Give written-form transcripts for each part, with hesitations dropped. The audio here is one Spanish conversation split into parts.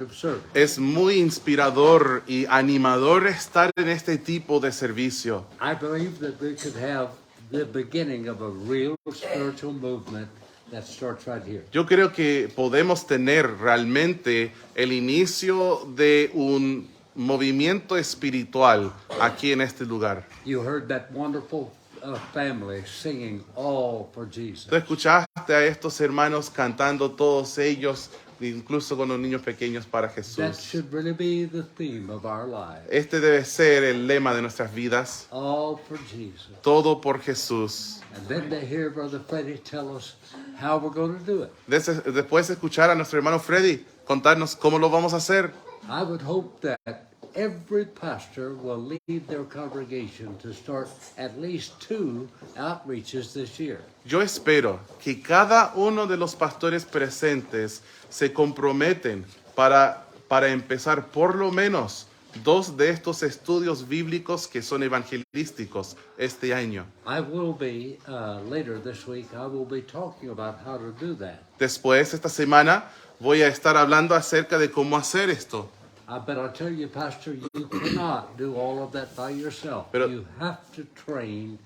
of service. Es muy inspirador y animador estar en este tipo de servicio. I believe that we could have the beginning of a real spiritual movement that starts right here. Yo creo que podemos tener realmente el inicio de un movimiento espiritual aquí en este lugar. You heard that wonderful family singing All for Jesus. Tú escuchaste a estos hermanos cantando todos ellos, incluso con los niños pequeños, para That Jesús. should really be the theme of our lives. Este debe ser el lema de nuestras vidas. All for Jesus. Todo por Jesús. And then to hear Brother Freddie tell us how we're going to do it. Después de escuchar a nuestro hermano Freddy contarnos cómo lo vamos a hacer. I would hope that every pastor will lead their congregation to start at least 2 outreaches this year. Yo espero que cada uno de los pastores presentes se comprometen para empezar por lo menos 2 de estos estudios bíblicos que son evangelísticos este año. I will be, later this week, I will be talking about how to do that. Después, esta semana, voy a estar hablando acerca de cómo hacer esto. But I'll tell you, Pastor, you cannot do all of that by yourself. Pero- You have to train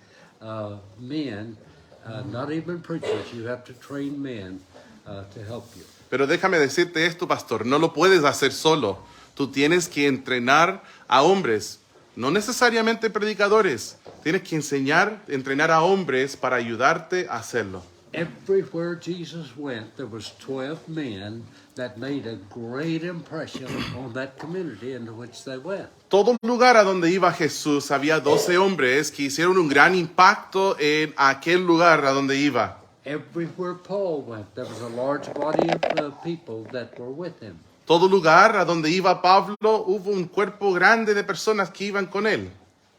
men, not even preachers. You have to train men to help you. Pero déjame decirte esto, pastor, no lo puedes hacer solo. Tú tienes que entrenar a hombres, no necesariamente predicadores. Tienes que entrenar a hombres para ayudarte a hacerlo. Everywhere Jesus went, there was 12 men that made a great impression on that community into which they went. Todo lugar a donde iba Jesús había 12 hombres que hicieron un gran impacto en aquel lugar a donde iba. Everywhere Paul went, there was a large body of people that were with him. Todo lugar a donde iba Pablo hubo un cuerpo grande de personas que iban con él.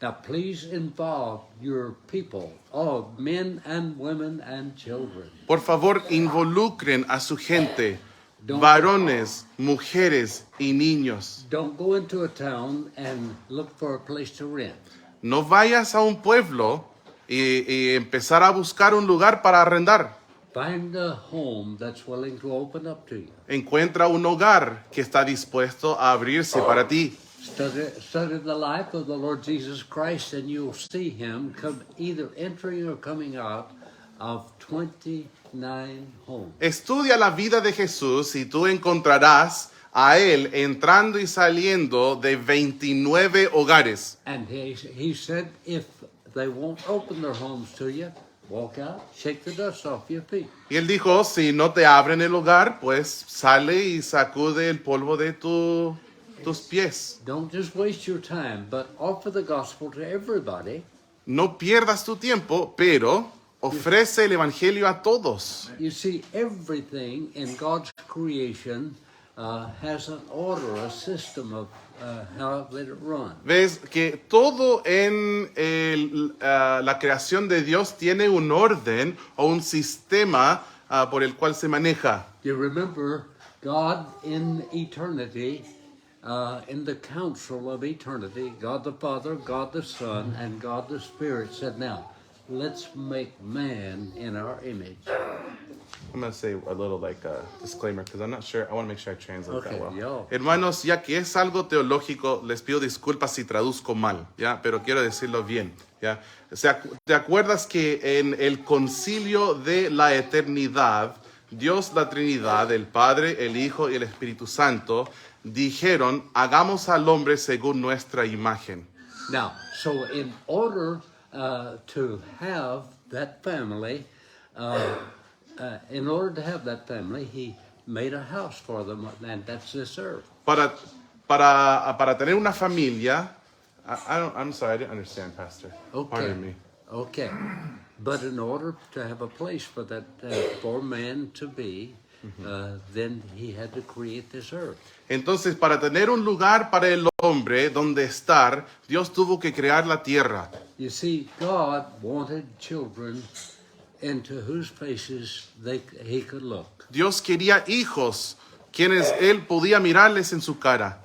Now, please involve your people, all men and women and children. Por favor, involucren a su gente, varones, mujeres y niños. Don't go into a town and look for a place to rent. No vayas a un pueblo y empezar a buscar un lugar para arrendar. Find a home that's willing to open up to you. Encuentra un hogar que está dispuesto a abrirse para ti. Study the life of the Lord Jesus Christ, and you'll see him come either entering or coming out of 29 homes. Estudia la vida de Jesús y tú encontrarás a él entrando y saliendo de 29 hogares. And he said, if they won't open their homes to you, walk out, shake the dust off your feet. Y él dijo, si no te abren el hogar, pues sale y sacude el polvo de tus pies. Don't just waste your time, but offer the gospel to everybody. No pierdas tu tiempo, pero ofrece el evangelio a todos. You see, everything in God's creation has an order, a system of how let it run. Ves que todo en la creación de Dios tiene un orden o un sistema por el cual se maneja. You remember God in eternity, in the council of eternity, God the Father, God the Son, and God the Spirit said, now, let's make man in our image. I'm going to say a little disclaimer because I'm not sure. I want to make sure I translate that well. Yo. Hermanos, ya que es algo teológico, les pido disculpas si traduzco mal, ¿ya? Pero quiero decirlo bien, ¿ya? O sea, ¿te acuerdas que en el concilio de la eternidad, Dios la Trinidad, el Padre, el Hijo y el Espíritu Santo, dijeron, hagamos al hombre según nuestra imagen? Now, so in order to have that family, he made a house for them, and that's this earth. Para tener una familia, I'm sorry, I didn't understand, Pastor. Okay. Pardon me. Okay. But in order to have a place for that, for man to be, then he had to create this earth. Entonces, para tener un lugar para el hombre donde estar, Dios tuvo que crear la tierra. You see, God wanted children into whose faces he could look. Dios quería hijos, quienes él podía mirarles en su cara.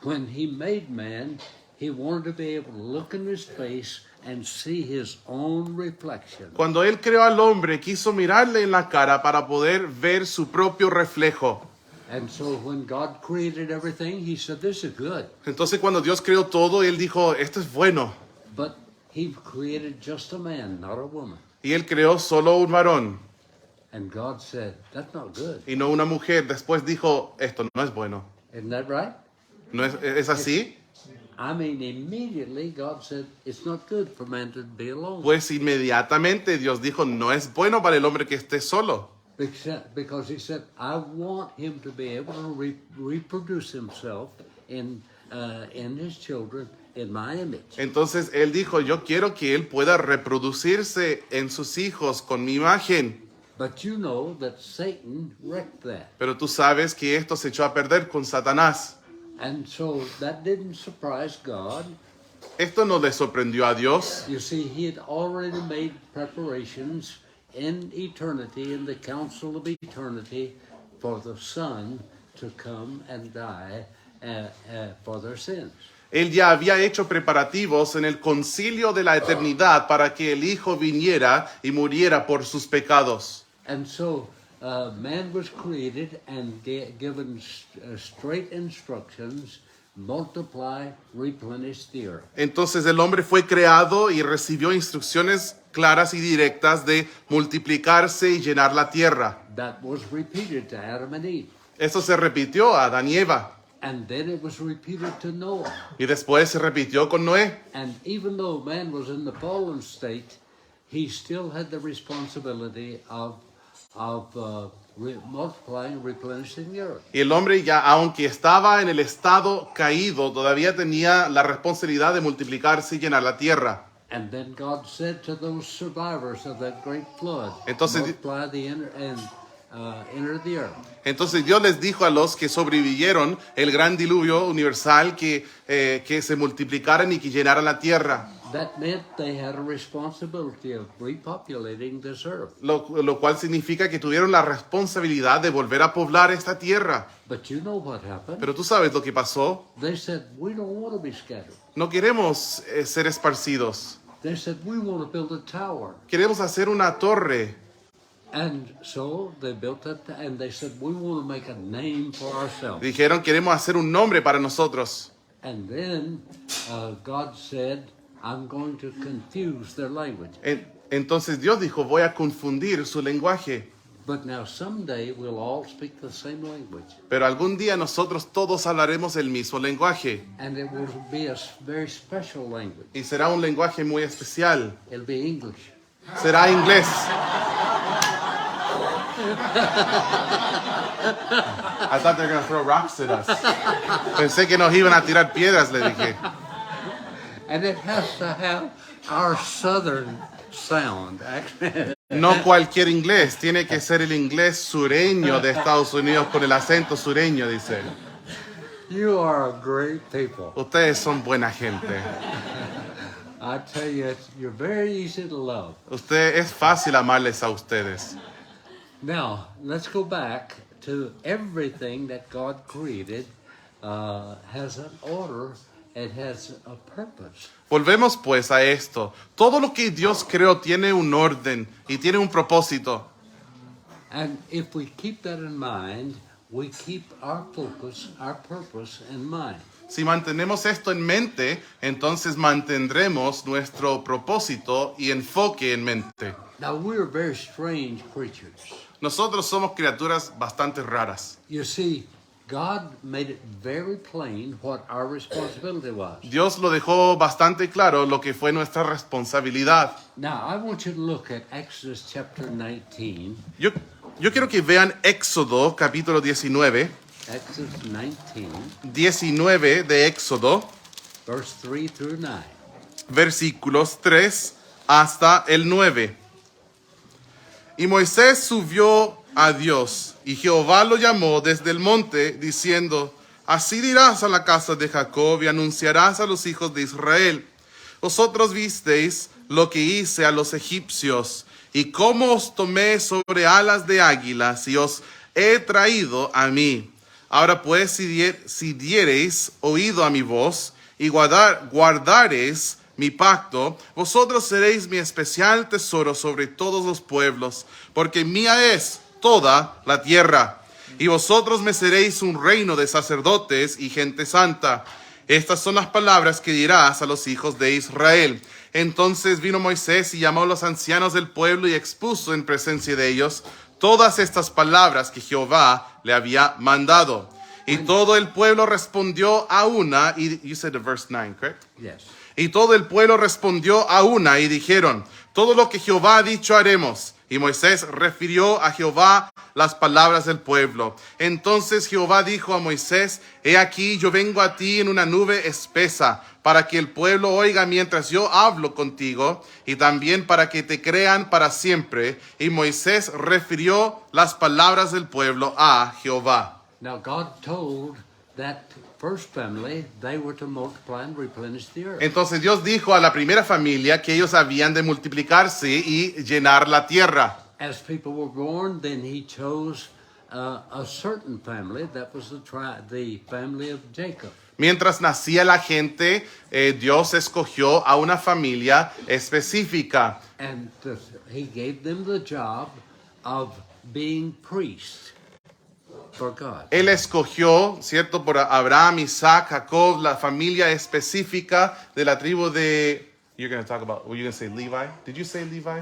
When he made man, he wanted to be able to look in his face and see his own reflection. Cuando él creó al hombre, quiso mirarle en la cara para poder ver su propio reflejo. And so when God created everything, he said, this is good. Entonces cuando Dios creó todo, Él dijo, esto es bueno. But he created just a man, not a woman. Y Él creó solo un varón And God said, that's not good. y no una mujer. Después dijo, esto no es bueno. Isn't that right? ¿No es así? I mean, immediately God said, it's not good for man to be alone. Pues inmediatamente Dios dijo, no es bueno para el hombre que esté solo. Because he said, I want him to be able to reproduce himself in his children in my image. Entonces Él dijo, yo quiero que Él pueda reproducirse en sus hijos con mi imagen. But you know that Satan wrecked that. Pero tú sabes que esto se echó a perder con Satanás. And so that didn't surprise God. Esto no le sorprendió a Dios. You see, he had already made preparations in eternity, in the council of eternity, for the Son to come and die for their sins. Él ya había hecho preparativos en el concilio de la eternidad para que el Hijo viniera y muriera por sus pecados. And so man was created and given straight instructions, multiply, replenish the earth. Entonces el hombre fue creado y recibió instrucciones claras y directas de multiplicarse y llenar la tierra. That was repeated to Adam and Eve. Esto se repitió a Adán y Eva. And then it was repeated to Noah. Y después se repitió con Noé. And even though man was in the fallen state, he still had the responsibility of multiplying and replenishing the earth. Y el hombre ya, aunque estaba en el estado caído, todavía tenía la responsabilidad de multiplicarse y llenar la tierra. And then God said to those survivors of that great flood, Entonces, multiply the enter the earth. Entonces Dios les dijo a los que sobrevivieron el gran diluvio universal que se multiplicaran y que llenaran la tierra. That meant they had a responsibility of repopulating this earth. Lo cual significa que tuvieron la responsabilidad de volver a poblar esta tierra. But you know what happened? Pero tú sabes lo que pasó. They said, we don't want to be scattered. No queremos ser esparcidos. They said, we want to build a tower. Queremos hacer una torre. And so they built it, and they said, we want to make a name for ourselves. Dijeron, queremos hacer un nombre para nosotros. And then God said, I'm going to confuse their language. Entonces Dios dijo, voy a confundir su lenguaje. But now someday we'll all speak the same language. Pero algún día nosotros todos hablaremos el mismo lenguaje. And it will be a very special language. Y será un lenguaje muy especial. It'll be English. Será inglés. I thought they were going to throw rocks at us. Pensé que nos iban a tirar piedras, le dije. And it has to have our southern sound, actually. No cualquier inglés, tiene que ser el inglés sureño de Estados Unidos con el acento sureño, dice él. You are a great people. Ustedes son buena gente. I tell you, you're very easy to love. Es fácil amarles a ustedes. Now, let's go back to everything that God created has an order, it has a purpose. Volvemos pues a esto. Todo lo que Dios creó tiene un orden y tiene un propósito. And if we keep that in mind, we keep our focus, our purpose in mind. Si mantenemos esto en mente, entonces mantendremos nuestro propósito y enfoque en mente. Now, we're very strange creatures. Nosotros somos criaturas bastante raras. You see, God made it very plain what our responsibility was. Dios lo dejó bastante claro lo que fue nuestra responsabilidad. Now, I want you to look at Exodus chapter 19. Yo quiero que vean Éxodo capítulo 19. Exodus 19, 19 de Éxodo, verse 3 through 9. versículos 3 hasta el 9. Y Moisés subió a Dios, y Jehová lo llamó desde el monte, diciendo, así dirás a la casa de Jacob y anunciarás a los hijos de Israel. Vosotros visteis lo que hice a los egipcios, y cómo os tomé sobre alas de águilas, y os he traído a mí. Ahora pues, si diereis oído a mi voz, y guardareis mi pacto, vosotros seréis mi especial tesoro sobre todos los pueblos, porque mía es toda la tierra. y vosotros me seréis un reino de sacerdotes y gente santa. Estas son las palabras que dirás a los hijos de Israel. Entonces vino Moisés y llamó a los ancianos del pueblo y expuso en presencia de ellos todas estas palabras que Jehová le había mandado. Y todo el pueblo respondió a una, y you said the verse 9, correct? Yes. Y todo el pueblo respondió a una y dijeron, todo lo que Jehová ha dicho haremos. Y Moisés refirió a Jehová las palabras del pueblo. Entonces Jehová dijo a Moisés, he aquí yo vengo a ti en una nube espesa, para que el pueblo oiga mientras yo hablo contigo, y también para que te crean para siempre. Y Moisés refirió las palabras del pueblo a Jehová. Now God told that first family they were to multiply and replenish the earth. Entonces Dios dijo a la primera familia que ellos habían de multiplicarse y llenar la tierra. As people were born, then he chose a certain family. That was the family of Jacob. Mientras nacía la gente, Dios escogió a una familia específica. And he gave them the job of being priests for God. Él escogió, ¿cierto? Por Abraham, Isaac, Jacob, la familia específica de la tribu de... You're going to talk about, were you going to say Levi? Did you say Levi?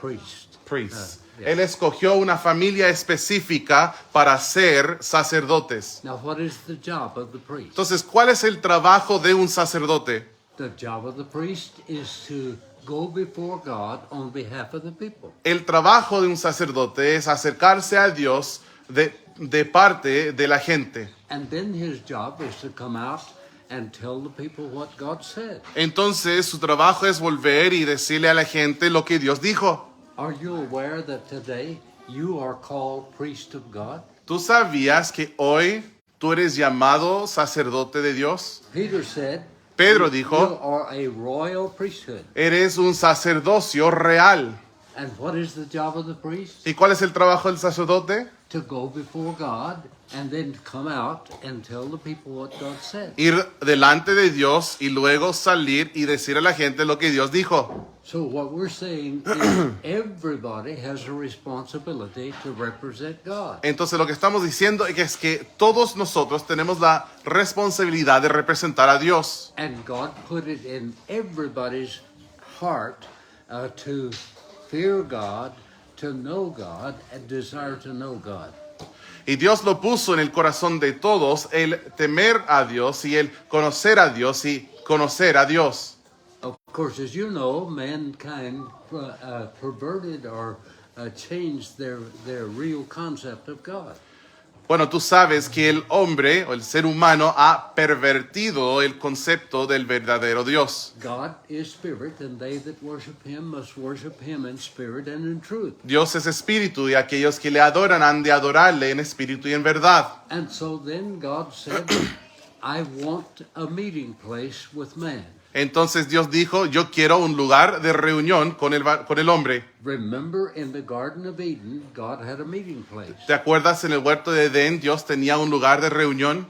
Priest. Priests. Yes. Él escogió una familia específica para ser sacerdotes. Now, what is the job of the priest? Entonces, ¿cuál es el trabajo de un sacerdote? The job of the priest is to go before God on behalf of the people. El trabajo de un sacerdote es acercarse a Dios de parte de la gente. And then his job is to come out and tell the people what God said. Entonces, su trabajo es volver y decirle a la gente lo que Dios dijo. Are you aware that today you are called priest of God? ¿Tú sabías que hoy tú eres llamado sacerdote de Dios? Peter said, Pedro you dijo, are a royal priesthood. eres un sacerdocio real. And what is the job of the priest? ¿Y cuál es el trabajo del sacerdote? To go before God and then come out and tell the people what God said. Ir delante de Dios y luego salir y decir a la gente lo que Dios dijo. So what we're saying is everybody has a responsibility to represent God. Entonces lo que estamos diciendo es que todos nosotros tenemos la responsabilidad de representar a Dios. And God put it in everybody's heart to fear God, to know God, and desire to know God. Y Dios lo puso en el corazón de todos, el temer a Dios y el conocer a Dios y conocer a Dios. Of course, as you know, mankind perverted or changed their real concept of God. Bueno, tú sabes que el hombre o el ser humano ha pervertido el concepto del verdadero Dios. God is spirit, and they that worship him must worship him in spirit and in truth. Dios es espíritu y aquellos que le adoran han de adorarle en espíritu y en verdad. And so then God said, I want a meeting place with man. Entonces Dios dijo, yo quiero un lugar de reunión con el hombre. Remember, in the Garden of Eden, God had a meeting place. ¿Te acuerdas en el huerto de Edén Dios tenía un lugar de reunión?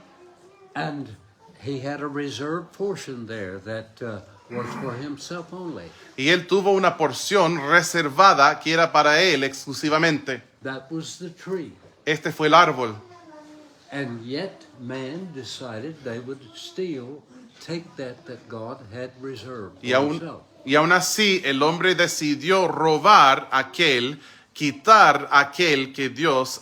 And he had a reserved portion there that was for himself only. Y él tuvo una porción reservada que era para él exclusivamente. That was the tree. Este fue el árbol. And yet man decided they would still take that God had reserved for himself. Y aún así el hombre decidió robar quitar aquello que Dios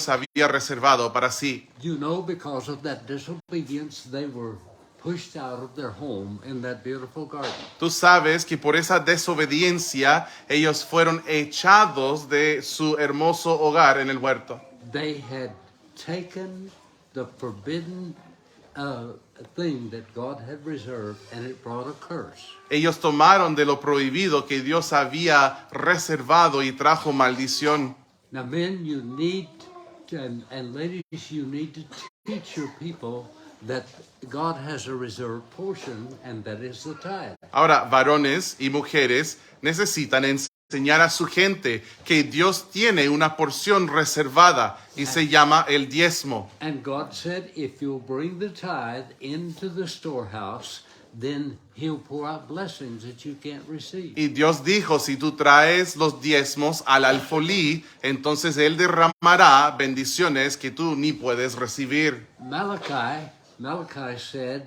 había reservado para sí. You know, because of that disobedience, they were pushed out of their home in that beautiful garden. Tú sabes que por esa desobediencia ellos fueron echados de su hermoso hogar en el huerto. They had taken the forbidden thing that God had reserved, and it brought a curse. Ellos tomaron de lo prohibido que Dios había reservado y trajo maldición. Now, men, you need and ladies, you need to teach your people that God has a reserved portion, and that is the tithe. Ahora, varones y mujeres necesitan enseñar a su gente que Dios tiene una porción reservada y se llama el diezmo. And God said, if you'll bring the tithe into the storehouse, then he'll pour out blessings that you can't receive. Y Dios dijo, si tú traes los diezmos al alfolí, entonces Él derramará bendiciones que tú ni puedes recibir. Malachi said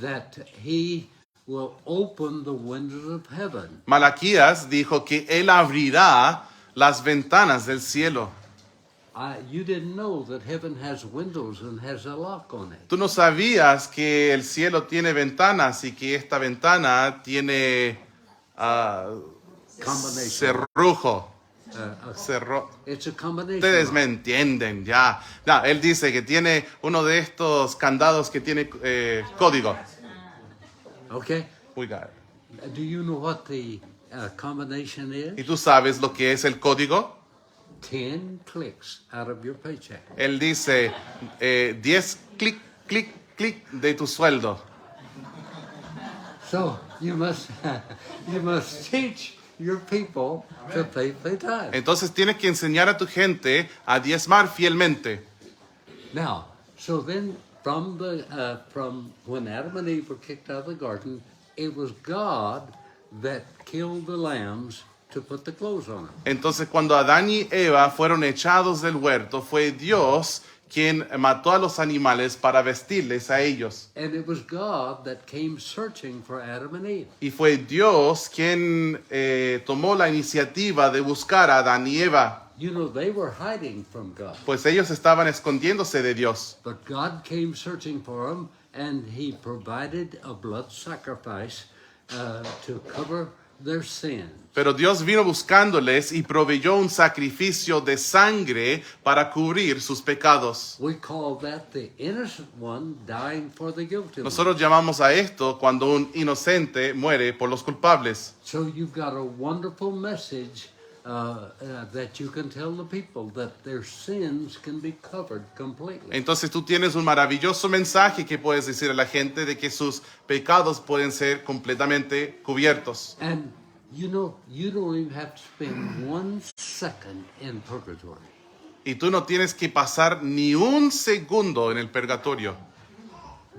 that he will open the windows of heaven. Malaquías dijo que Él abrirá las ventanas del cielo. You didn't know that heaven has windows and has a lock on it. Tú no sabías que el cielo tiene ventanas y que esta ventana tiene Combination. cerrojo. It's a combination. Ustedes me entienden, ya. No, él dice que tiene uno de estos candados que tiene código. Okay. We got it. Do you know what the combination ¿Y is? tú sabes lo que es el código? 10 clicks out of your paycheck. Él dice 10 clic, clic, clic de tu sueldo. So you must teach your people to pay tithes. Entonces tienes que enseñar a tu gente a diezmar fielmente. Now, so then from when Adam and Eve were kicked out of the garden, it was God that killed the lambs to put the clothes on them. Entonces cuando Adán y Eva fueron echados del huerto, fue Dios quien mató a los animales para vestirles a ellos. And it was God that came searching for Adam and Eve. Y fue Dios quien tomó la iniciativa de buscar a Adán y Eva, You know, they were hiding from God. pues ellos estaban escondiéndose de Dios. But God came searching for them, and He provided a blood sacrifice to cover their sin. Pero Dios vino buscándoles y proveyó un sacrificio de sangre para cubrir sus pecados. We call that the innocent one dying for the guilty one. Nosotros llamamos a esto cuando un inocente muere por los culpables. So you've got a wonderful message that you can tell the people that their sins can be covered completely. Entonces tú tienes un maravilloso mensaje que puedes decir a la gente de que sus pecados pueden ser completamente cubiertos. And you know, you don't even have to spend 1 second in purgatory. Y tú no tienes que pasar ni un segundo en el purgatorio.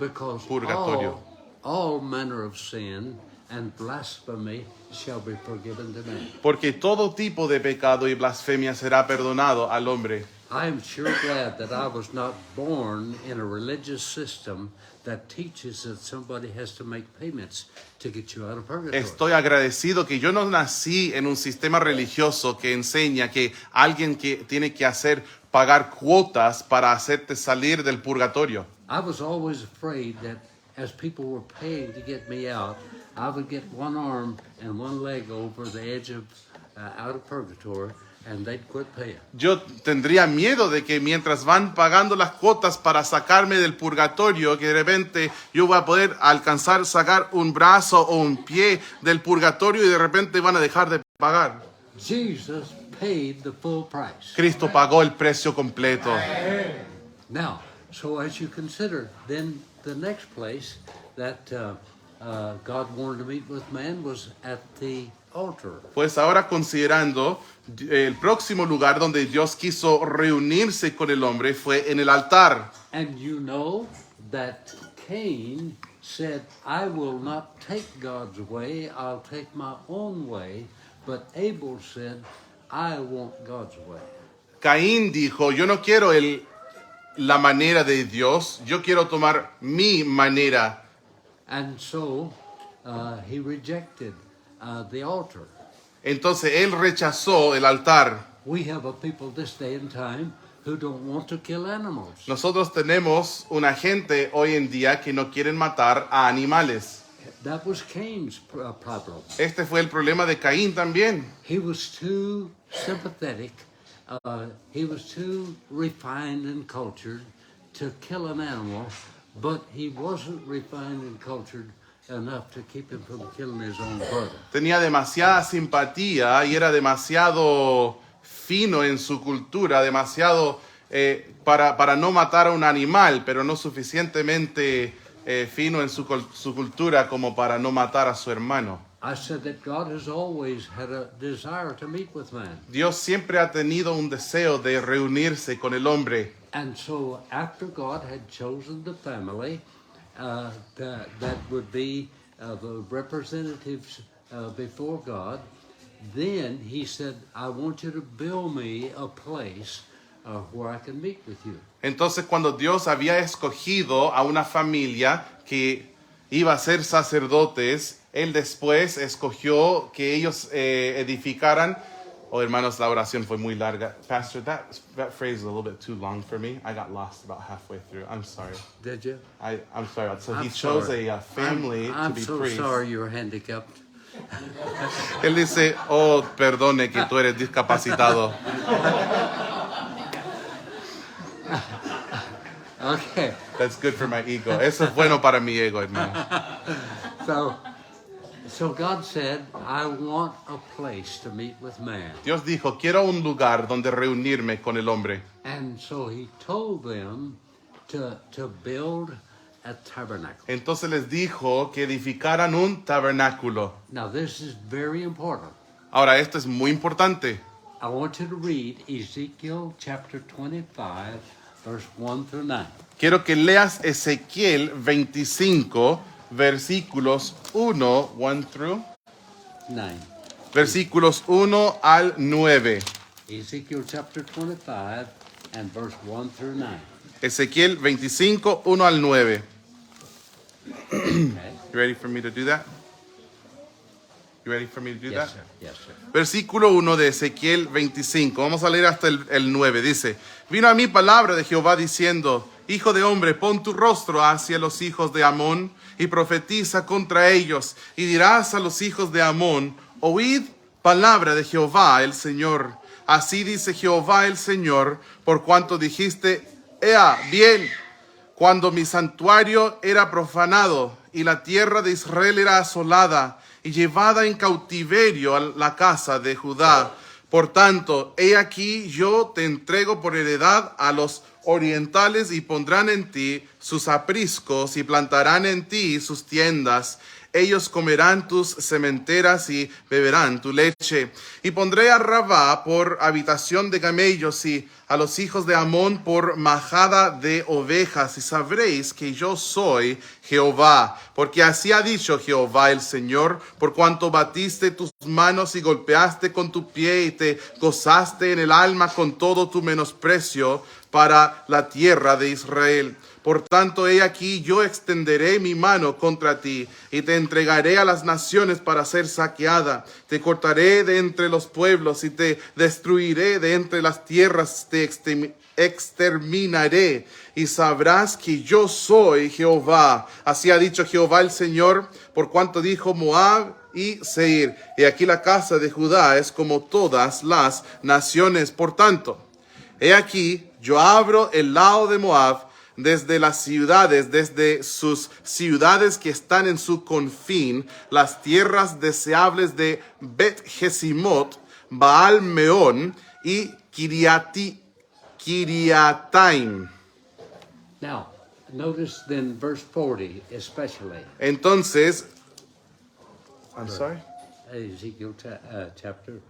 Because Purgatorio. all manner of sin and blasphemy shall be forgiven to men. Porque todo tipo de pecado y blasfemia será perdonado al hombre. I am sure glad that I was not born in a religious system that teaches that somebody has to make payments to get you out of purgatory. Estoy agradecido que yo no nací en un sistema religioso que enseña que alguien que tiene que pagar cuotas para hacerte salir del purgatorio. I was always afraid that as people were paying to get me out, I would get one arm and one leg over the edge of out of purgatory, and they'd quit paying. Yo tendría miedo de que mientras van pagando las cuotas para sacarme del purgatorio, que de repente yo voy a poder alcanzar sacar un brazo o un pie del purgatorio y de repente van a dejar de pagar. Jesus paid the full price. Cristo pagó el precio completo. Now, so as you consider, then the next place that God wanted to meet with man was at the altar. Pues ahora considerando el próximo lugar donde Dios quiso reunirse con el hombre fue en el altar. And you know that Cain said, I will not take God's way, I'll take my own way. But Abel said, I want God's way. Caín dijo, yo no quiero la manera de Dios, yo quiero tomar mi manera. And so he rejected the altar. Entonces él rechazó el altar. We have a people this day and time who don't want to kill animals. Nosotros tenemos una gente hoy en día que no quieren matar a animales. That was Cain's problem. Este fue el problema de Caín también. He was too sympathetic. He was too refined and cultured to kill an animal, but he wasn't refined and cultured enough to keep him from killing his own brother. Tenía demasiada simpatía y era demasiado fino en su cultura, demasiado para no matar a un animal, pero no suficientemente fino en su cultura como para no matar a su hermano. I said that God has always had a desire to meet with man. Dios siempre ha tenido un deseo de reunirse con el hombre. And so after God had chosen the family that would be the representatives before God, then he said, I want you to build me a place where I can meet with you. Entonces, cuando Dios había escogido a una familia que iba a ser sacerdotes, Él después escogió que ellos edificaran. Oh, hermanos, la oración fue muy larga. Pastor, that phrase is a little bit too long for me. I got lost about halfway through. I'm sorry. Did you? I'm sorry. So he I'm chose sorry. a family I'm to be so priests. sorry you're handicapped. Él dice, oh, perdone que tú eres discapacitado. Okay. That's good for my ego. Eso es bueno para mi ego, hermano. So God said, I want a place to meet with man. Dios dijo, quiero un lugar donde reunirme con el hombre. And so he told them to build a tabernacle. Entonces les dijo que edificaran un tabernáculo. Now this is very important. Ahora, esto es muy importante. I want you to read Ezekiel chapter 25, verse 1 through 9. Quiero que leas Ezequiel 25, versículos 1 through 9. versículos 1 al 9. Ezekiel chapter 25 and verse 1 through 9. Ezequiel 25, 1 al 9. Okay? You ready for me to do that? You ready for me to do Yes, that? sir. Yes, sir. Versículo 1 de Ezequiel 25. Vamos a leer hasta el 9. Dice, vino a mí palabra de Jehová diciendo, hijo de hombre, pon tu rostro hacia los hijos de Amón y profetiza contra ellos. Y dirás a los hijos de Amón, oíd palabra de Jehová el Señor. Así dice Jehová el Señor, por cuanto dijiste, ea, bien, cuando mi santuario era profanado y la tierra de Israel era asolada y llevada en cautiverio a la casa de Judá. Por tanto, he aquí yo te entrego por heredad a los orientales y pondrán en ti sus apriscos y plantarán en ti sus tiendas. Ellos comerán tus sementeras y beberán tu leche. Y pondré a Rabá por habitación de camellos y a los hijos de Amón por majada de ovejas. Y sabréis que yo soy Jehová. Porque así ha dicho Jehová el Señor, por cuanto batiste tus manos y golpeaste con tu pie y te gozaste en el alma con todo tu menosprecio para la tierra de Israel. Por tanto, he aquí, yo extenderé mi mano contra ti y te entregaré a las naciones para ser saqueada. Te cortaré de entre los pueblos y te destruiré de entre las tierras, te exterminaré y sabrás que yo soy Jehová. Así ha dicho Jehová el Señor, por cuanto dijo Moab y Seir. Y aquí la casa de Judá es como todas las naciones. Por tanto, he aquí, yo abro el lado de Moab desde las ciudades, desde sus ciudades que están en su confín, las tierras deseables de Bet-Jesimot, Baal-Meón y Kiriataim. Now, notice then verse 40 especially. Entonces, I'm sorry? Ezekiel chapter,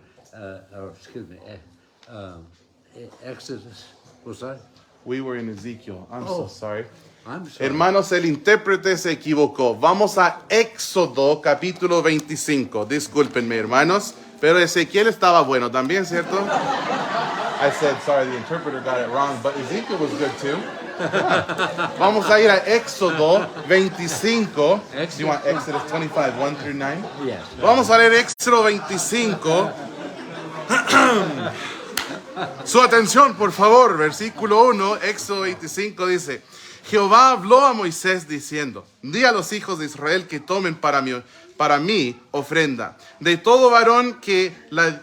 Exodus, was that? We were in Ezekiel. I'm Oh. so sorry. I'm sorry. Hermanos, el intérprete se equivocó. Vamos a Éxodo capítulo 25. Discúlpenme, hermanos, pero Ezequiel estaba bueno también, ¿cierto? I said, sorry, the interpreter got it wrong, but Ezekiel was good too. Vamos a ir a Éxodo 25. Do you want Exodus 25, 1 through 9? Yes. Vamos a leer Éxodo 25. Su atención, por favor. Versículo 1, Éxodo 25 dice, Jehová habló a Moisés diciendo, di a los hijos de Israel que tomen para mí ofrenda. De todo varón que la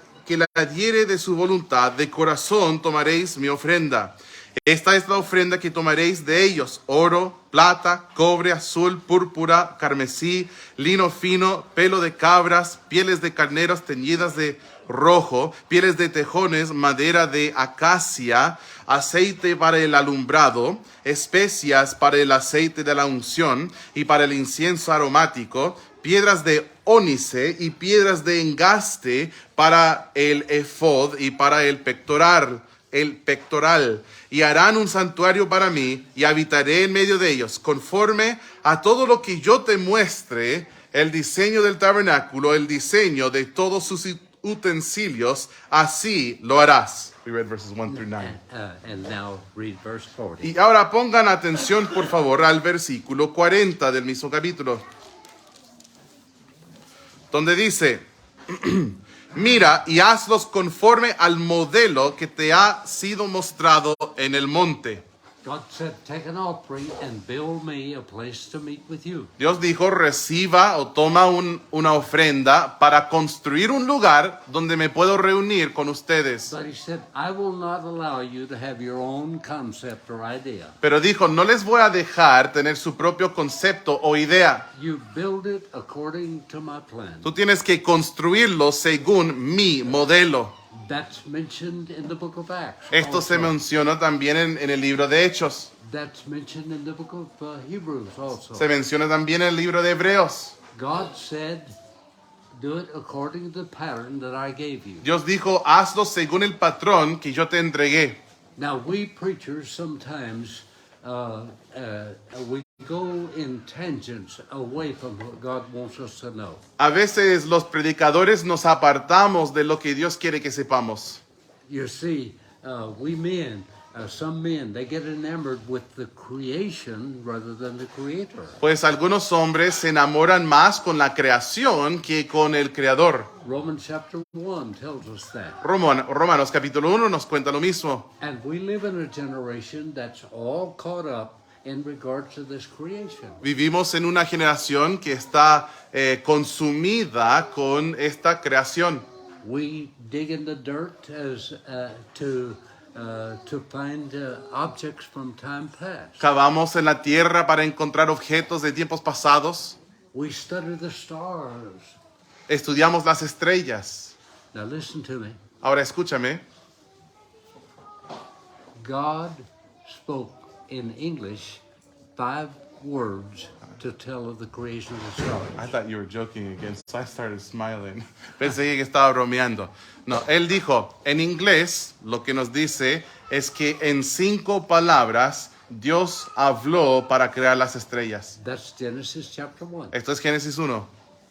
diere de su voluntad, de corazón tomaréis mi ofrenda. Esta es la ofrenda que tomaréis de ellos: oro, plata, cobre, azul, púrpura, carmesí, lino fino, pelo de cabras, pieles de carneros teñidas de rojo, pieles de tejones, madera de acacia, aceite para el alumbrado, especias para el aceite de la unción y para el incienso aromático, piedras de ónice y piedras de engaste para el efod y para el pectoral. Y harán un santuario para mí y habitaré en medio de ellos, conforme a todo lo que yo te muestre el diseño del tabernáculo, el diseño de todos sus utensilios, así lo harás. We read verses 1 through 9. And now read verse 40. Y ahora pongan atención, por favor, al versículo 40 del mismo capítulo, donde dice, mira y hazlos conforme al modelo que te ha sido mostrado en el monte. God said, take an offering and build me a place to meet with you. Dios dijo, reciba o toma una ofrenda para construir un lugar donde me puedo reunir con ustedes. But he said, I will not allow you to have your own concept or idea. Pero dijo, no les voy a dejar tener su propio concepto o idea. You build it according to my plan. Tú tienes que construirlo según mi modelo. That's mentioned in the book of Acts. Esto se also. menciona también en el libro de Hechos. That's mentioned in the book of Hebrews also. Se menciona también en el libro de Hebreos. God said, do it according to the pattern that I gave you. Dios dijo, hazlo según el patrón que yo te entregué. Now, we preachers sometimes, we go in tangents away from what God wants us to know. A veces los predicadores nos apartamos de lo que Dios quiere que sepamos. You see, we men, some men, they get enamored with the creation rather than the creator. Pues algunos hombres se enamoran más con la creación que con el creador. Romans chapter 1 tells us that. Romanos capítulo 1 nos cuenta lo mismo. And we live in a generation that's all caught up in regards to this creation. Vivimos en una generación que está consumida con esta creación. We dig in the dirt as to find objects from time past. Cavamos en la tierra para encontrar objetos de tiempos pasados. We study the stars. Estudiamos las estrellas. Now listen to me. Ahora escúchame. God spoke in English 5 words to tell of the creation of the stars. I thought you were joking again, so I started smiling. Pensé que estaba bromeando. No, él dijo, en inglés, lo que nos dice es que en 5 palabras Dios habló para crear las estrellas. That's Genesis chapter 1. Esto es Génesis 1.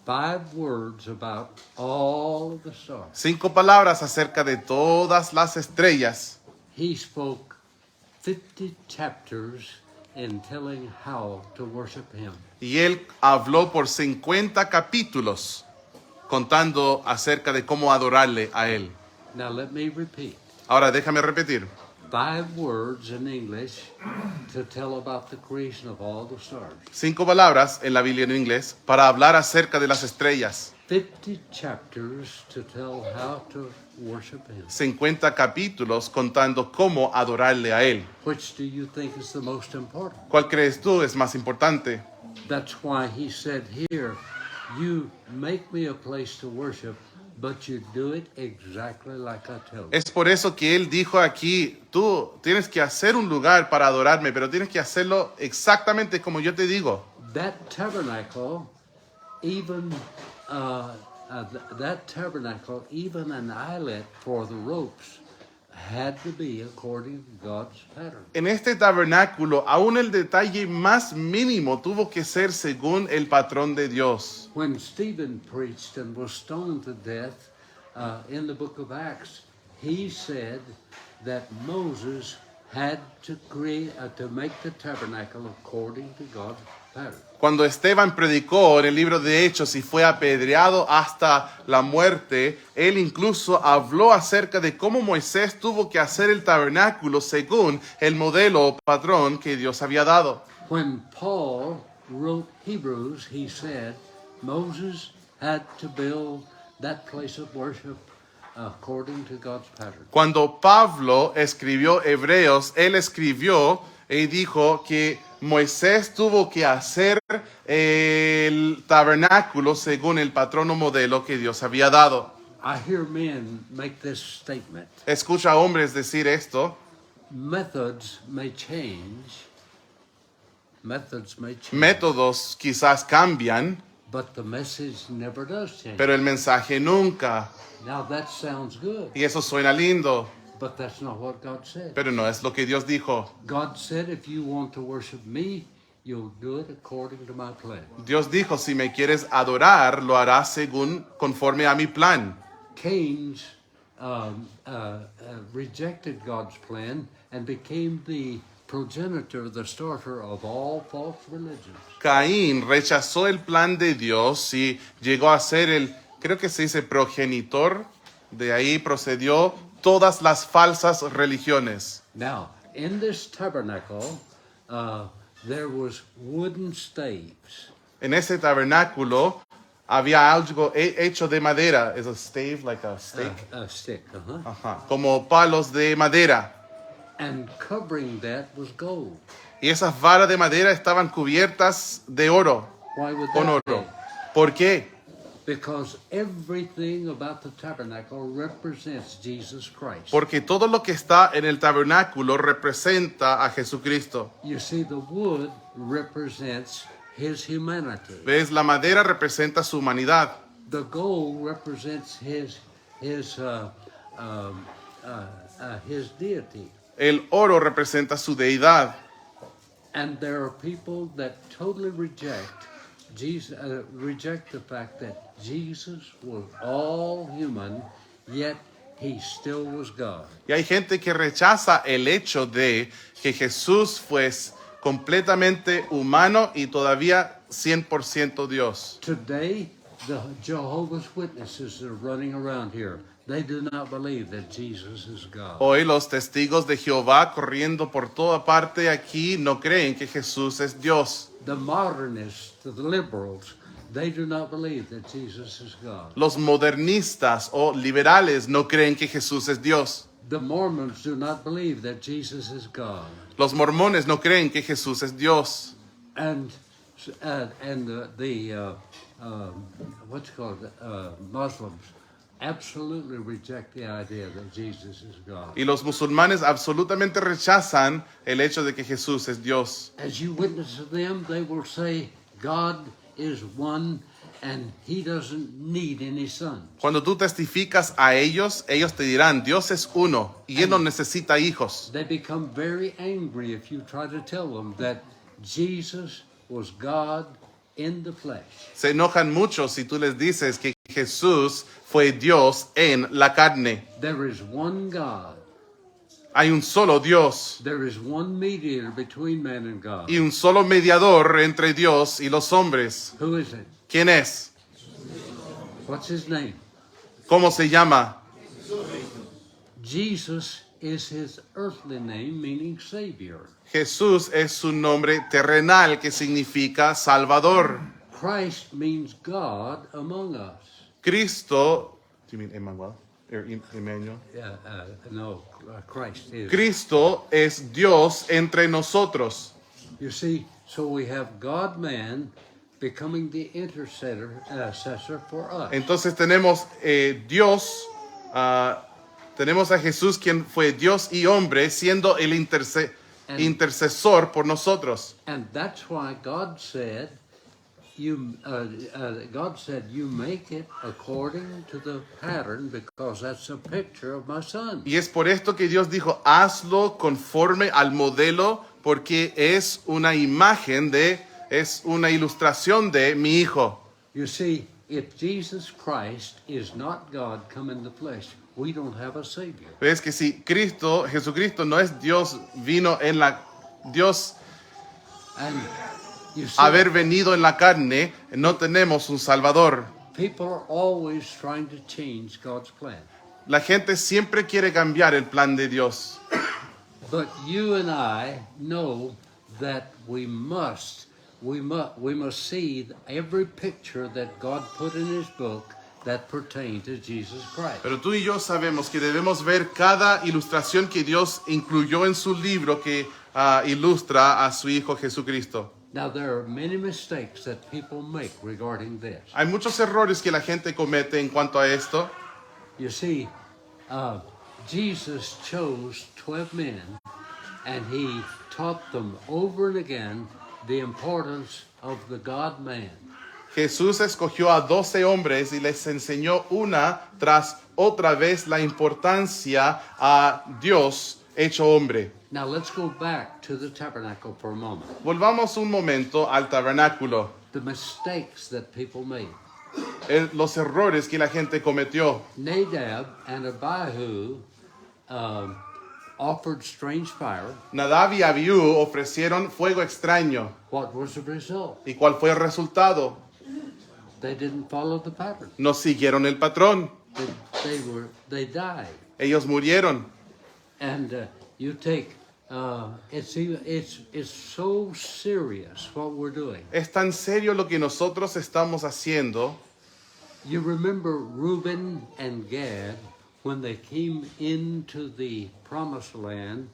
5 words about all of the stars. 5 palabras acerca de todas las estrellas. He spoke 50 chapters in telling how to worship him. Y él habló por 50 capítulos contando acerca de cómo adorarle a él. Now let me repeat. Ahora déjame repetir. 5 words in English to tell about the creation of all the stars. 5 palabras en la Biblia en inglés para hablar acerca de las estrellas. 50 chapters to tell how to worship him. 50 capítulos contando cómo adorarle a él. Which do you think is the most important? ¿Cuál crees tú es más importante? That's why he said here, you make me a place to worship, but you do it exactly like I tell you. Es por eso que él dijo aquí, tú tienes que hacer un lugar para adorarme, pero tienes que hacerlo exactamente como yo te digo. That tabernacle, even an eyelet for the ropes had to be according to God's pattern. En este tabernáculo, aún el detalle más mínimo tuvo que ser según el patrón de Dios. When Stephen preached and was stoned to death in the book of Acts, he said that Moses had to make the tabernacle according to God's pattern. Cuando Esteban predicó en el libro de Hechos y fue apedreado hasta la muerte, él incluso habló acerca de cómo Moisés tuvo que hacer el tabernáculo según el modelo o patrón que Dios había dado. When Paul wrote Hebrews, he said Moses had to build that place of worship according to God's pattern. Cuando Pablo escribió Hebreos, él escribió y dijo que Moisés tuvo que hacer el tabernáculo según el patrón o modelo que Dios había dado. I hear men make this statement. Escucha a hombres decir esto. Methods may change. Métodos quizás cambian, But the message never does change. pero el mensaje nunca. Now that sounds good, Y eso suena lindo, but that's not what God said. pero no es lo que Dios dijo. God said, if you want to worship me, you'll do it according to my plan. Dios dijo, si me quieres adorar, lo harás según, conforme a mi plan. Cain's rejected God's plan and became the progenitor, the starter of all false religions. Caín rechazó el plan de Dios y llegó a ser creo que se dice progenitor, de ahí procedió todas las falsas religiones. Now, in this tabernacle, there was wooden staves. En ese tabernáculo había algo hecho de madera. ¿Es a stave, like a stake? A stick, Ajá, como palos de madera. And covering that was gold. Y esas varas de madera estaban cubiertas de oro, Why would con that oro. be? ¿Por qué? Because everything about the tabernacle represents Jesus Christ. Porque todo lo que está en el tabernáculo representa a Jesucristo. You see, the wood represents his humanity. ¿Ves? La madera representa su humanidad. The gold represents his deity. El oro representa su deidad. And there are people that totally reject Jesus, reject the fact that Jesus was all human, yet he still was God. Y hay gente que rechaza el hecho de que Jesús fue completamente humano y todavía 100% Dios. Today, the Jehovah's Witnesses that are running around here, they do not believe that Jesus is God. Hoy los testigos de Jehová corriendo por toda parte aquí no creen que Jesús es Dios. The modernists, the liberals, they do not believe that Jesus is God. Los modernistas o liberales no creen que Jesús es Dios. The Mormons do not believe that Jesus is God. Los mormones no creen que Jesús es Dios. And what's called Muslims absolutely reject the idea that Jesus is God. Y los musulmanes absolutamente rechazan el hecho de que Jesús es Dios. As you witness to them, they will say God is one and he doesn't need any sons. Cuando tú testificas a ellos, ellos te dirán, Dios es uno y Él no necesita hijos. They become very angry if you try to tell them that Jesus was God in the flesh. Se enojan mucho si tú les dices que Jesús fue Dios en la carne. There is one God. Hay un solo Dios There is one mediator between man and God. y un solo mediador entre Dios y los hombres. Who is it? ¿Quién es? What's his name? ¿Cómo se llama? Jesus is his earthly name, meaning Savior. Jesús es su nombre terrenal que significa Salvador. Christ means God among us. Cristo, do you mean Emmanuel? Emmanuel? No, Christ is. Cristo es Dios entre nosotros. You see, so we have God-man becoming the intercessor for us. Entonces tenemos Dios, tenemos a Jesús quien fue Dios y hombre siendo el intercesor por nosotros. And that's why God said, you make it according to the pattern because that's a picture of my son. Y es por esto que Dios dijo, hazlo conforme al modelo porque es una imagen es una ilustración de mi hijo. You see, if Jesus Christ is not God come in the flesh, we don't have a Savior. Ves que si Jesucristo no es Dios, vino Dios And you see, haber venido en la carne, no tenemos un Salvador. people are always trying to change God's plan. La gente siempre quiere cambiar el plan de Dios. But you and I know that we must see every picture that God put in his book that pertain to Jesus Christ. Pero tú y yo sabemos que debemos ver cada ilustración que Dios incluyó en su libro que ilustra a su Hijo Jesucristo. Now there are many mistakes that people make regarding this. Hay muchos errores que la gente comete en cuanto a esto. You see, Jesus chose 12 men and he taught them over and again the importance of the God-man. Jesús escogió a 12 hombres y les enseñó una tras otra vez la importancia a Dios hecho hombre. Now let's go back to the tabernacle for a moment. Volvamos un momento al tabernáculo. The mistakes that people made. Los errores que la gente cometió. Nadab and Abihu offered strange fire. Nadab y Abiú ofrecieron fuego extraño. What was the result? ¿Y cuál fue el resultado? They didn't follow the pattern. No siguieron el patrón. They died. Ellos murieron. And you take it's so serious what we're doing. Es tan serio lo que nosotros estamos haciendo. You remember Reuben and Gad, when they came into the promised land,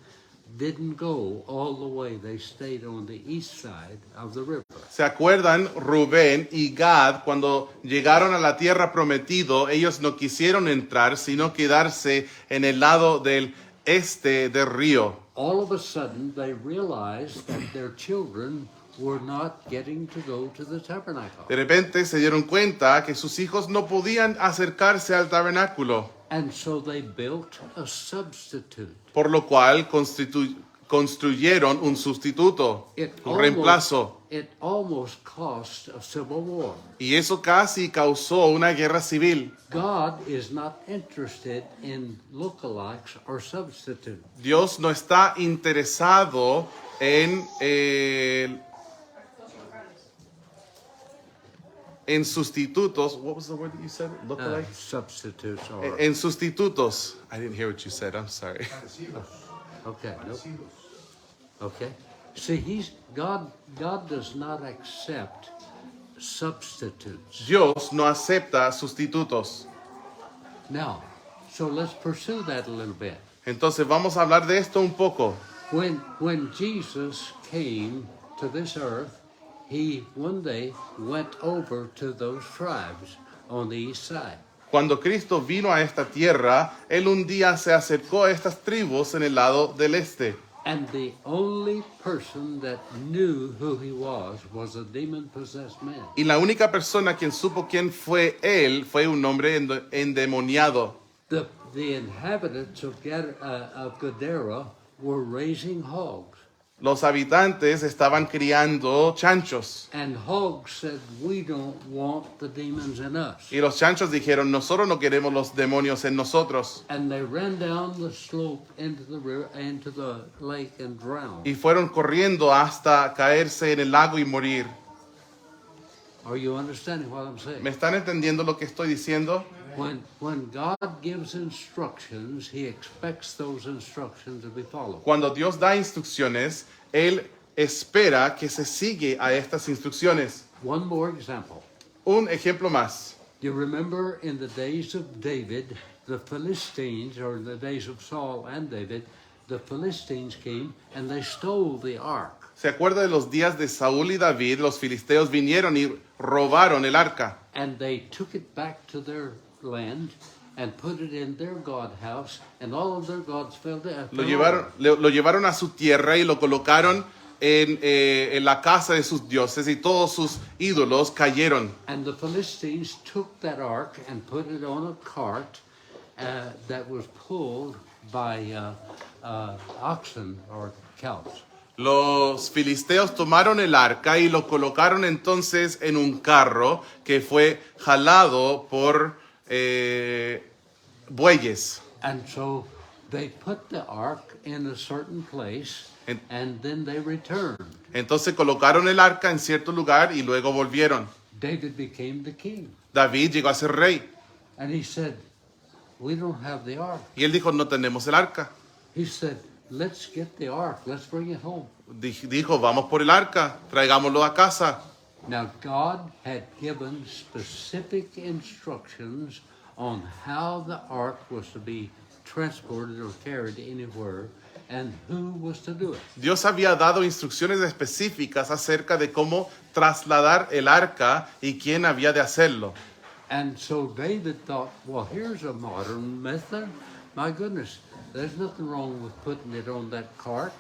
didn't go all the way. They stayed on the east side of the river. ¿Se acuerdan? Rubén y Gad, cuando llegaron a la tierra prometido, ellos no quisieron entrar, sino quedarse en el lado del este del río. All of a sudden, they realized that their children were not getting to go to the tabernacle. De repente se dieron cuenta que sus hijos no podían acercarse al tabernáculo, And so they built a substitute. por lo cual construyeron un sustituto, un reemplazo. It almost cost a civil war. Y eso casi causó una guerra civil. God is not interested in lookalikes or substitutes. Dios no está interesado en sustitutos. What was the word that you said? Lookalikes? Substitutes or En sustitutos. I didn't hear what you said. I'm sorry. okay. Nope. Okay. See, God does not accept substitutes. Dios no acepta sustitutos. Now, so let's pursue that a little bit. Entonces vamos a hablar de esto un poco. When Jesus came to this earth, he one day went over to those tribes on the east side. Cuando Cristo vino a esta tierra, Él un día se acercó a estas tribus en el lado del este. And the only person that knew who he was a demon-possessed man. Y la única persona quien supo quién fue Él fue un hombre endemoniado. The inhabitants of Gadara were raising hogs. Los habitantes estaban criando chanchos. And hogs said, we don't want the demons in us. Y los chanchos dijeron, nosotros no queremos los demonios en nosotros. And they ran down the slope into the river, into the lake and drowned. Y fueron corriendo hasta caerse en el lago y morir. Are you understanding what I'm saying? ¿Me están entendiendo lo que estoy diciendo? When God gives instructions, he expects those instructions to be followed. Cuando Dios da instrucciones, Él espera que se sigue a estas instrucciones. One more example. Un ejemplo más. You remember in the days of David, the Philistines, or in the days of Saul and David, the Philistines came and they stole the ark. ¿Se acuerda de los días de Saúl y David? Los filisteos vinieron y robaron el arca. And they took it back to their land and put it in their god house, and all of their gods fell down. Lo llevaron a su tierra y lo colocaron en la casa de sus dioses y todos sus ídolos cayeron. And the Philistines took that ark and put it on a cart that was pulled by oxen or cows. Los filisteos tomaron el arca y lo colocaron entonces en un carro que fue jalado por bueyes. And so they put the ark in a certain place, and then they returned. Entonces colocaron el arca en cierto lugar y luego volvieron. David became the king. David llegó a ser rey And he said, we don't have the ark. y él dijo, no tenemos el arca. He said, let's get the ark. Let's bring it home. Dijo, vamos por el arca, traigámoslo a casa. Now, God had given specific instructions on how the ark was to be transported or carried anywhere and who was to do it. Dios había dado instrucciones específicas acerca de cómo trasladar el arca y quién había de hacerlo. And so David thought, well, here's a modern method. My goodness, there's nothing wrong with putting it on that cart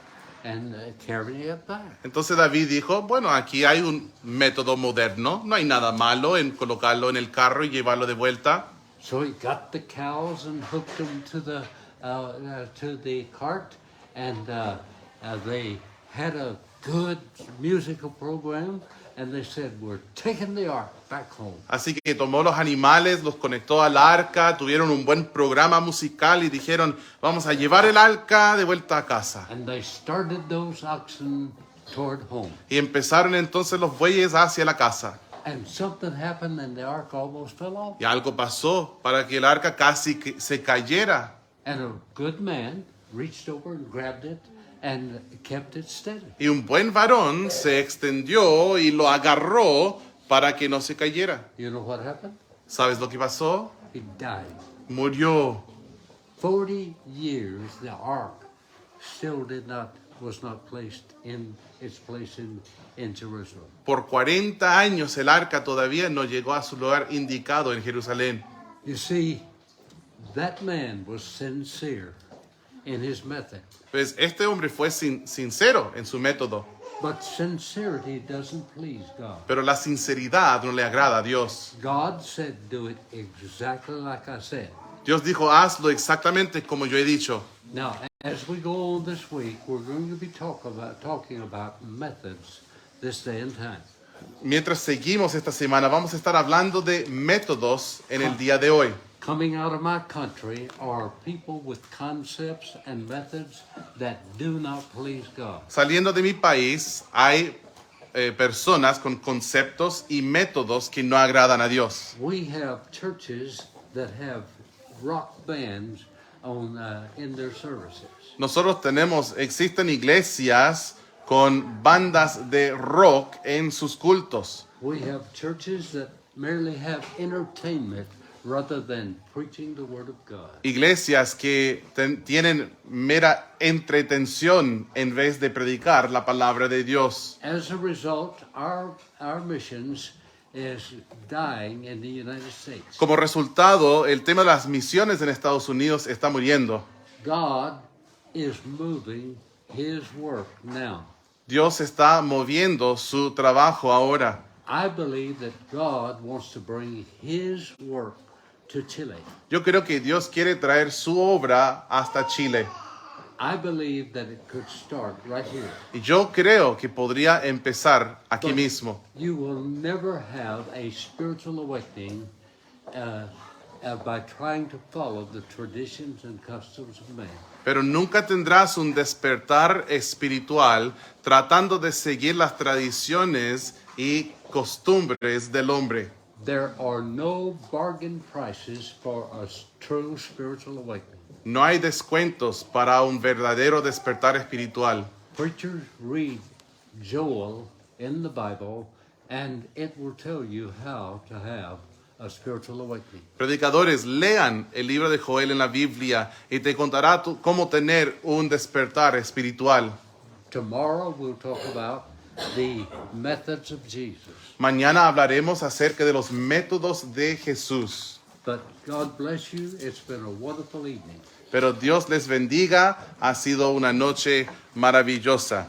and carrying it back. Entonces David dijo, bueno, aquí hay un método moderno, no hay nada malo en colocarlo en el carro y llevarlo de vuelta. So he got the cows and hooked them to the cart, and they had a good musical program, and they said, we're taking the ark back home. Así que tomó los animales, los conectó al arca, tuvieron un buen programa musical y dijeron, vamos a llevar el arca de vuelta a casa. And they started those oxen toward home. Y empezaron entonces los bueyes hacia la casa. And something happened and the ark almost fell off. Y algo pasó para que el arca casi se cayera. And a good man reached over and grabbed it and kept it steady. Y un buen varón se extendió y lo agarró para que no se cayera. You know what happened? ¿Sabes lo que pasó? He died. Murió. 40 years the ark still was not placed in its place in Jerusalem. Por 40 años el arca todavía no llegó a su lugar indicado en Jerusalén. You see, that man was sincere in his method. Pues este hombre fue sincero en su método, But sincerity doesn't please God. pero la sinceridad no le agrada a Dios. God said, do it exactly like I said. Dios dijo, hazlo exactamente como yo he dicho. Now, as we go on this week, we're going to be talking about methods this day and time. Mientras seguimos esta semana, vamos a estar hablando de métodos en el día de hoy. Coming out of my country are people with concepts and methods that do not please God. Saliendo de mi país, hay personas con conceptos y métodos que no agradan a Dios. We have churches that have rock bands in their services. Nosotros existen iglesias con bandas de rock en sus cultos. We have churches that merely have entertainment rather than preaching the Word of God. Iglesias que tienen mera entretención en vez de predicar la palabra de Dios. As a result, our missions is dying in the United States. Como resultado, el tema de las misiones en Estados Unidos está muriendo. God is moving His work now. Dios está moviendo su trabajo ahora. I believe that God wants to bring His work to Chile. Yo creo que Dios quiere traer su obra hasta Chile. I believe that it could start right here. Y yo creo que podría empezar aquí mismo. You will never have a spiritual awakening by trying to follow the traditions and customs of man. Pero nunca tendrás un despertar espiritual tratando de seguir las tradiciones y costumbres del hombre. There are no bargain prices for a true spiritual awakening. No hay descuentos para un verdadero despertar espiritual. Preachers read Joel in the Bible, and it will tell you how to have a spiritual awakening. Predicadores, lean el libro de Joel en la Biblia y te contará cómo tener un despertar espiritual. Tomorrow we'll talk about the methods of Jesus. Mañana hablaremos acerca de los métodos de Jesús. But God bless you. It's been a wonderful evening. Pero Dios les bendiga. Ha sido una noche maravillosa.